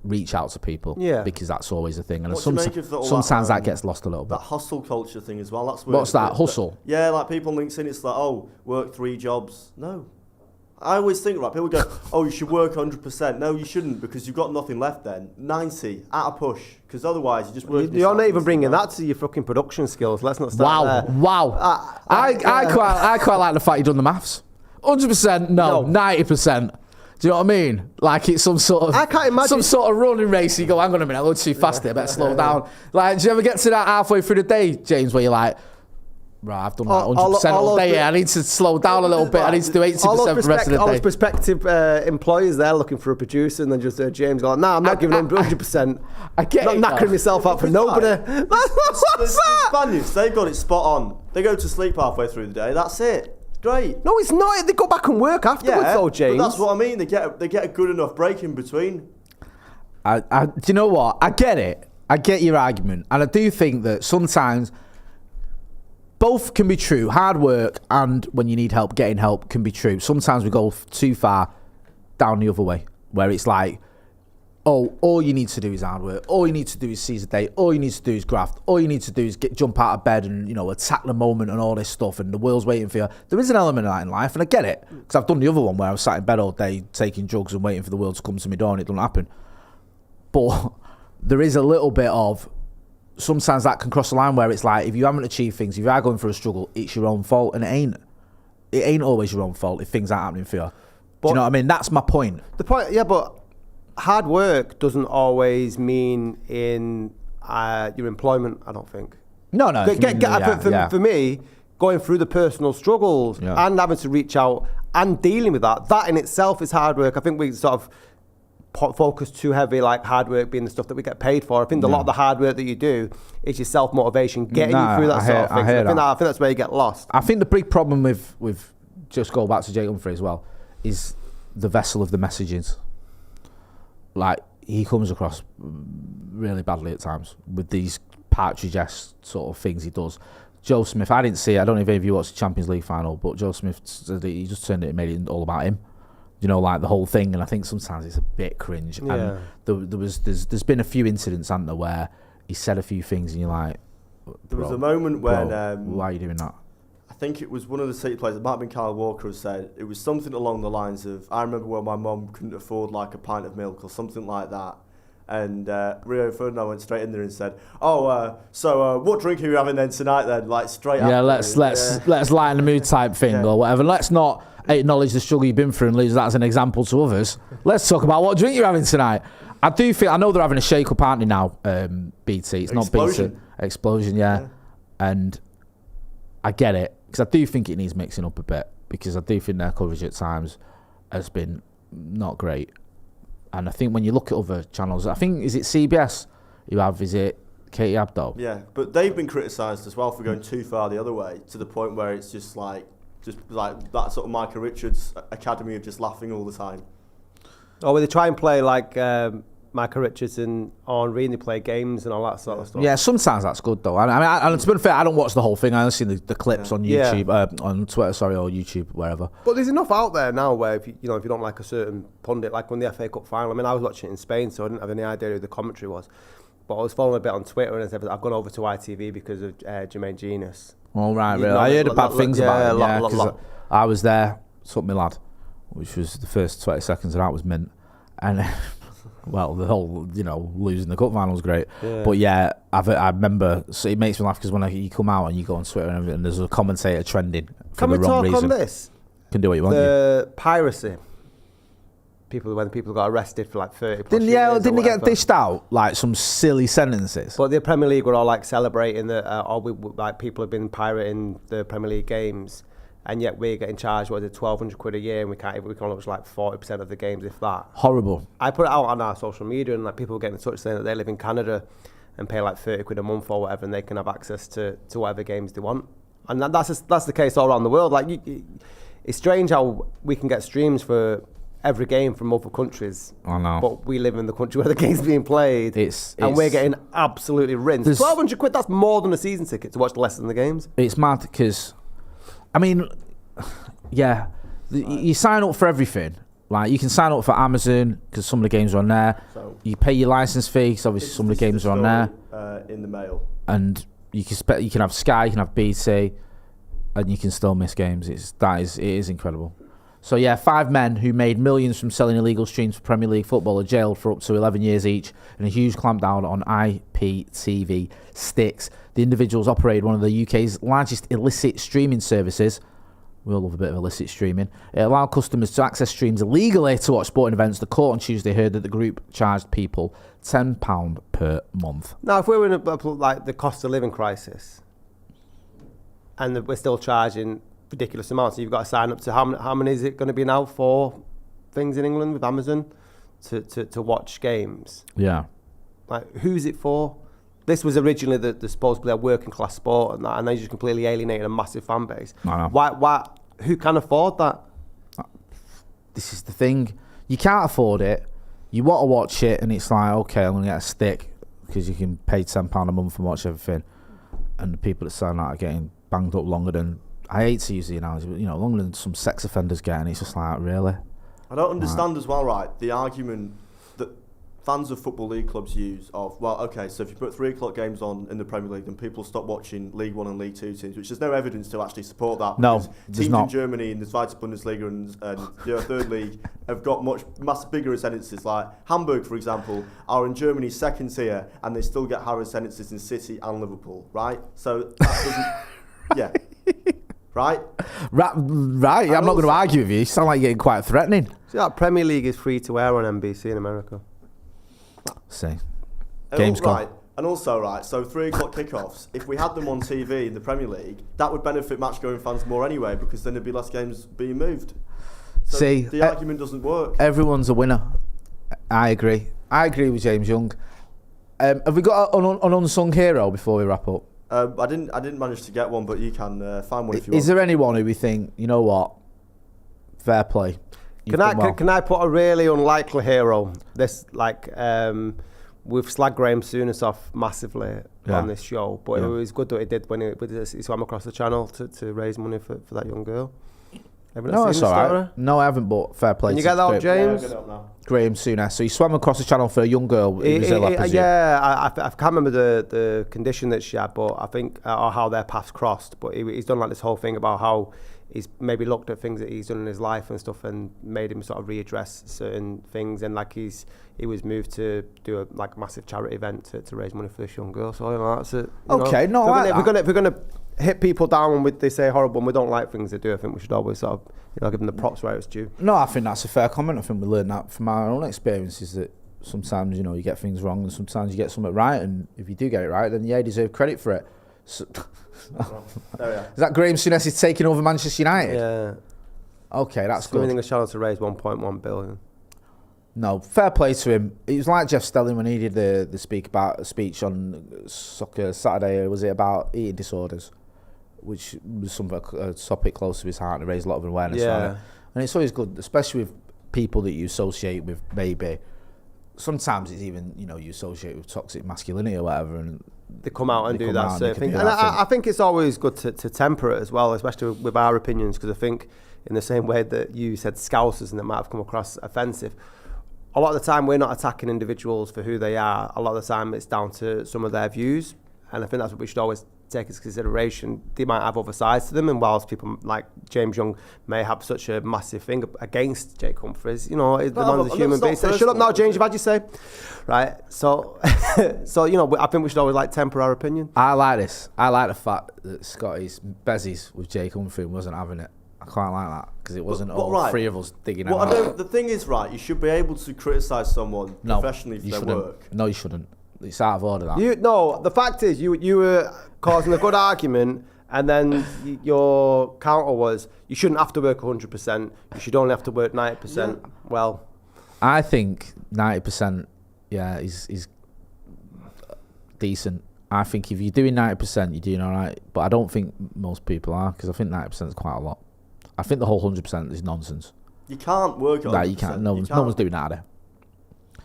reach out to people, because that's always a thing, and sometimes that gets lost a little bit. That hustle culture thing as well. That's what's that hustle? Yeah, like people on LinkedIn, it's like, oh, work 3 jobs. No, I always think, right, people go, oh, you should work 100%. No, you shouldn't, because you've got nothing left then. 90 at a push, because otherwise you just work. You're not even bringing that to your fucking production skills. Let's not start there. Wow. I quite like the fact you've done the maths. 100%, no. 90%. Do you know what I mean? Like it's some sort of, I can't imagine some sort of running race. You go, hang on a minute, I'm going too fast here, I better slow down. Like, do you ever get to that halfway through the day, James, where you're like, right, I've done that 100% all day. I need to slow down a little bit. I need to do 80% for the rest of the day. All those prospective employers there looking for a producer, and then just James going, nah, I'm not giving him 100%. I get it. Not knackering myself up for nobody. The Spaniards, they've got it spot on. They go to sleep halfway through the day. That's it. Great. No, it's not. They go back and work afterwards, though, James. But that's what I mean. They get a good enough break in between. Do you know what? I get it. I get your argument, and I do think that sometimes both can be true. Hard work and when you need help, getting help can be true. Sometimes we go too far down the other way, where it's like, oh, all you need to do is hard work. All you need to do is seize the day. All you need to do is graft. All you need to do is jump out of bed and, you know, attack the moment and all this stuff, and the world's waiting for you. There is an element of that in life, and I get it, because I've done the other one where I was sat in bed all day taking drugs and waiting for the world to come to me door, and it doesn't happen. But there is a little bit of, sometimes that can cross the line where it's like, if you haven't achieved things, if you are going through a struggle, it's your own fault, and it ain't always your own fault if things aren't happening for you. Do you know what I mean? That's my point. The point, yeah, but hard work doesn't always mean in your employment, I don't think. No. For me, going through the personal struggles and having to reach out and dealing with that in itself is hard work. I think we sort of focus too heavy, like hard work being the stuff that we get paid for. I think a lot of the hard work that you do is your self-motivation, getting you through that sort of thing. I think that's where you get lost. I think the big problem with just go back to Jake Humphrey as well, is the vessel of the messages. Like, he comes across really badly at times with these partridge-esque sort of things he does. Joe Smith, I didn't see it. I don't know if any of you watched the Champions League final, but Joe Smith said he just turned it and made it all about him. You know, like the whole thing, and I think sometimes it's a bit cringe. Yeah. And there's been a few incidents, hasn't there, where he said a few things and you're like, there was a moment when why are you doing that? I think it was one of the City players, it might have been Kyle Walker, who said it was something along the lines of, I remember when my mum couldn't afford like a pint of milk or something like that. And Rio Ferdinand went straight in there and said, so what drink are you having then tonight then? Like straight after. Let's lighten the mood type thing or whatever. Let's not acknowledge the struggle you've been through and use that as an example to others. Let's talk about what drink you're having tonight. I know they're having a shake-up, aren't they now, BT? It's not BT. Explosion, yeah. And I get it, because I do think it needs mixing up a bit, because I do think their coverage at times has been not great. And I think when you look at other channels, I think, is it CBS you have, is it Katie Abdo. Yeah, but they've been criticised as well for going too far the other way, to the point where it's just like that sort of Micah Richards academy of just laughing all the time. Oh, well, they try and play like Micah Richards and Henry, and they play games and all that sort of stuff. Yeah, sometimes that's good though. And to be fair, I don't watch the whole thing. I only see the clips on YouTube, on Twitter, or YouTube, wherever. But there's enough out there now where if you don't like a certain pundit, like when the FA Cup final. I mean, I was watching it in Spain, so I didn't have any idea who the commentary was. But I was following a bit on Twitter, and I've gone over to ITV because of Jermaine Genius. All right, really. I heard bad things about him. Because I was there, took my lad, which was the first 20 seconds of that was mint, and. Well, the whole, losing the cup final was great. Yeah. But yeah, I remember, so it makes me laugh because when you come out and you go on Twitter and everything, there's a commentator trending for the wrong reason. Can we talk on this? Can do what you want. The piracy. When people got arrested for like 30 plus years. Didn't they get dished out like some silly sentences? But the Premier League were all like celebrating that, people have been pirating the Premier League games. And yet we're getting charged, what is it, 1,200 quid a year, and we can watch like 40% of the games, if that. Horrible. I put it out on our social media, and like people were getting in touch saying that they live in Canada and pay like 30 quid a month or whatever, and they can have access to whatever games they want. And that's the case all around the world. Like, it's strange how we can get streams for every game from other countries. I know. But we live in the country where the game's being played, and we're getting absolutely rinsed. 1,200 quid, that's more than a season ticket to watch the less than the games. It's mad because... I mean, yeah, you sign up for everything. Like, you can sign up for Amazon because some of the games are on there. So you pay your license fee because obviously some of the games are on there. In the mail. And you can have Sky, you can have BT, and you can still miss games. It is incredible. So yeah, 5 men who made millions from selling illegal streams for Premier League football are jailed for up to 11 years each, and a huge clampdown on IPTV sticks. The individuals operated one of the UK's largest illicit streaming services. We all love a bit of illicit streaming. It allowed customers to access streams illegally to watch sporting events. The court on Tuesday heard that the group charged people £10 per month. Now, if we were in like the cost of living crisis, and we're still charging ridiculous amounts, so you've got to sign up to how many is it going to be now? 4 things in England with Amazon to watch games. Yeah. Like, who's it for? This was originally the supposedly a working class sport, and they just completely alienated a massive fan base. I know. Why? Who can afford that? This is the thing. You can't afford it. You want to watch it, and it's like, okay, I'm going to get a stick because you can pay £10 a month and watch everything. And the people that sign that are getting banged up longer than, I hate to use the analogy, but longer than some sex offenders get, and it's just like, really? I don't understand as well, right, the argument that fans of Football League clubs use of, well, okay, so if you put 3 o'clock games on in the Premier League, then people stop watching League 1 and League 2 teams, which there's no evidence to actually support that. No, teams in Germany in the Zweite Bundesliga and the third league have got much bigger sentences. Like Hamburg, for example, are in Germany's second tier, and they still get higher sentences in City and Liverpool, right? So that doesn't, yeah. Right? Right. I'm not going to argue with you. You sound like you're getting quite threatening. See, that Premier League is free to air on NBC in America. See. Game's gone. Right. And also, right, so 3 o'clock kickoffs, if we had them on TV in the Premier League, that would benefit match-going fans more anyway, because then there'd be less games being moved. So see, the argument doesn't work. Everyone's a winner. I agree with James Young. Have we got an unsung hero before we wrap up? I didn't manage to get one, but you can find one if you want. Is there anyone who we think, you know what, fair play? Can I put a really unlikely hero? This we've slagged Graham Souness off massively on this show, but it was good that he did when he swam across the channel to raise money for that young girl. No, that's all right. No, I haven't, but fair play. Can you get that up, James? Yeah, get it up now. Graham Souness. So he swam across the channel for a young girl who was ill, I presume. Yeah, I can't remember the condition that she had, but I think, or how their paths crossed. But he's done like this whole thing about how he's maybe looked at things that he's done in his life and stuff, and made him sort of readdress certain things. And like he was moved to do a massive charity event to raise money for this young girl. So that's it. Okay, no, if we're gonna hit people down when they say horrible and we don't like things they do, I think we should always sort of give them the props where it's due. No, I think that's a fair comment. I think we learned that from our own experiences, that sometimes you get things wrong and sometimes you get something right, and if you do get it right, then you deserve credit for it. So, is that Graham Souness is taking over Manchester United? Yeah. Okay, that's good. English channel to raise 1.1 billion. No, fair play to him. It was like Jeff Stelling when he did the speech on Soccer Saturday. Was it about eating disorders, which was a topic close to his heart and raised a lot of awareness on it. And it's always good, especially with people that you associate with. Maybe sometimes it's even you associate with toxic masculinity or whatever, and they come out and do that sort of thing. And I think it's always good to temper it as well, especially with our opinions, because I think in the same way that you said Scousers and that might have come across offensive, a lot of the time we're not attacking individuals for who they are. A lot of the time it's down to some of their views, and I think that's what we should always take into consideration. They might have other sides to them, and whilst people like James Young may have such a massive thing against Jake Humphreys, the man's a human being. So, shut up now, James, you've had your say. Right, so I think we should always temper our opinion. I like this. I like the fact that Scotty's Bezzies with Jake Humphrey wasn't having it. I quite like that, because it wasn't three of us digging out. The thing is, right, you should be able to criticise someone professionally for their work. No, you shouldn't. It's out of order, that. The fact is, you were causing a good argument, and then your counter was, you shouldn't have to work 100%, you should only have to work 90%. Yeah. Well, I think 90%, is decent. I think if you're doing 90%, you're doing all right. But I don't think most people are, because I think 90% is quite a lot. I think the whole 100% is nonsense. You can't work on 100%. You can't. No one's doing that, are they?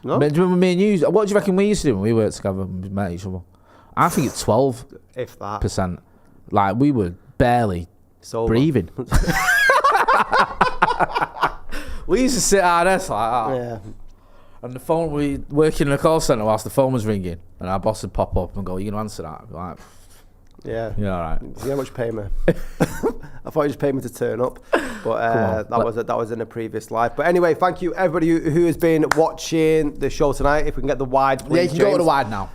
No. Me and you, what do you reckon we used to do when we worked together and we met each other? I think it's 12%. If that. Like, we were barely breathing. We used to sit our desk like that. Yeah. And the phone, we working in a call centre whilst the phone was ringing, and our boss would pop up and go, "You gonna answer that?" I'd be like, yeah, all right. See how much you pay me? I thought you just paid me to turn up, but that was in a previous life. But anyway, thank you everybody who has been watching the show tonight. If we can get the wide, please, you can go to the wide now.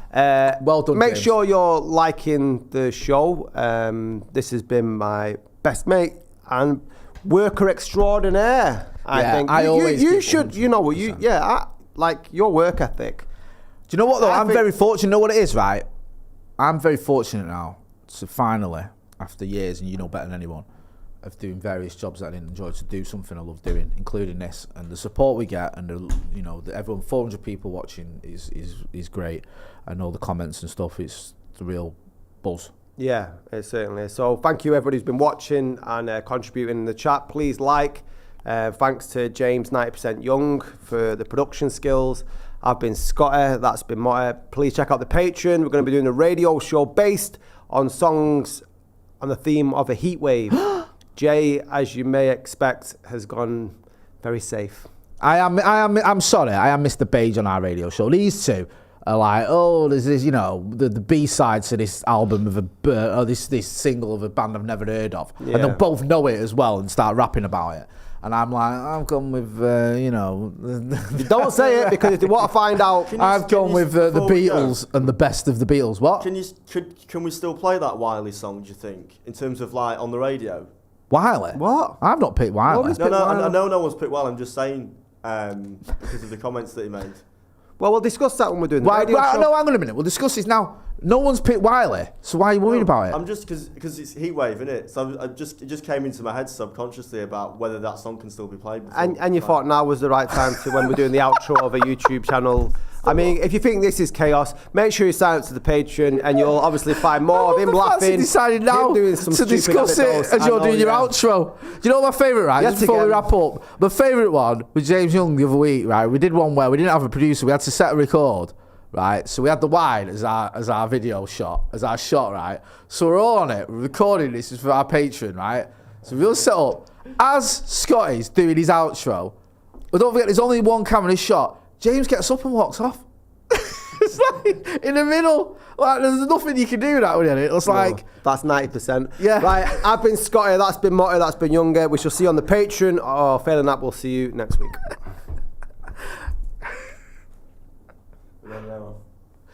Well done. Make James. sure you're liking the show. This has been my best mate and worker extraordinaire. I think you should. Like your work ethic. Do you know what though? I'm very fortunate. You know what it is, right? I'm very fortunate now to finally, after years, and you know better than anyone, of doing various jobs that I didn't enjoy, to do something I love doing, including this. And the support we get, and everyone, 400 people watching is great. I know the comments and stuff. It's the real buzz. Yeah, it certainly is. So thank you everybody who's been watching and contributing in the chat. Please like. Thanks to James 90% Young for the production skills. I've been Scotty, that's been Motty. Please check out the Patreon. We're going to be doing a radio show based on songs on the theme of a heat wave. Jay, as you may expect, has gone very safe. I'm sorry, I am Mr. Beige on our radio show. These two are like, there's this, the B-side to this album of this single of a band I've never heard of. Yeah. And they'll both know it as well and start rapping about it. And I'm like, I've gone with, Don't say it, because if you want to find out... I've gone with the Beatles and the best of the Beatles. What? Can we still play that Wiley song, do you think, in terms of, on the radio? Wiley? What? I've not picked Wiley. I know no one's picked Wiley. I'm just saying, because of the comments that he made. Well, we'll discuss that when we're doing the radio show. No, hang on a minute. We'll discuss this now. No one's picked Wiley, so why are you worried about it? I'm just because it's Heatwave, isn't it? So it just came into my head subconsciously about whether that song can still be played. And you thought now was the right time to, when we're doing the outro of a YouTube channel. I mean, if you think this is chaos, make sure you sign up to the Patreon, and you'll obviously find more of him laughing. Decided now doing some to discuss it as you're doing your outro. Do you know what my favourite, right? Just before we wrap up, my favourite one was James Young the other week, right? We did one where we didn't have a producer, we had to set a record. Right, so we had the wide as our video shot, as our shot, right? So we're all on it, we're recording this is for our Patreon, right? So we'll set up, as Scotty's doing his outro, but don't forget there's only one camera shot, James gets up and walks off. It's like, in the middle, like there's nothing you can do that with it. It's like... That's 90%. Yeah. Right, I've been Scotty, that's been Motty, that's been Younger. We shall see you on the Patreon, or failing that, we'll see you next week.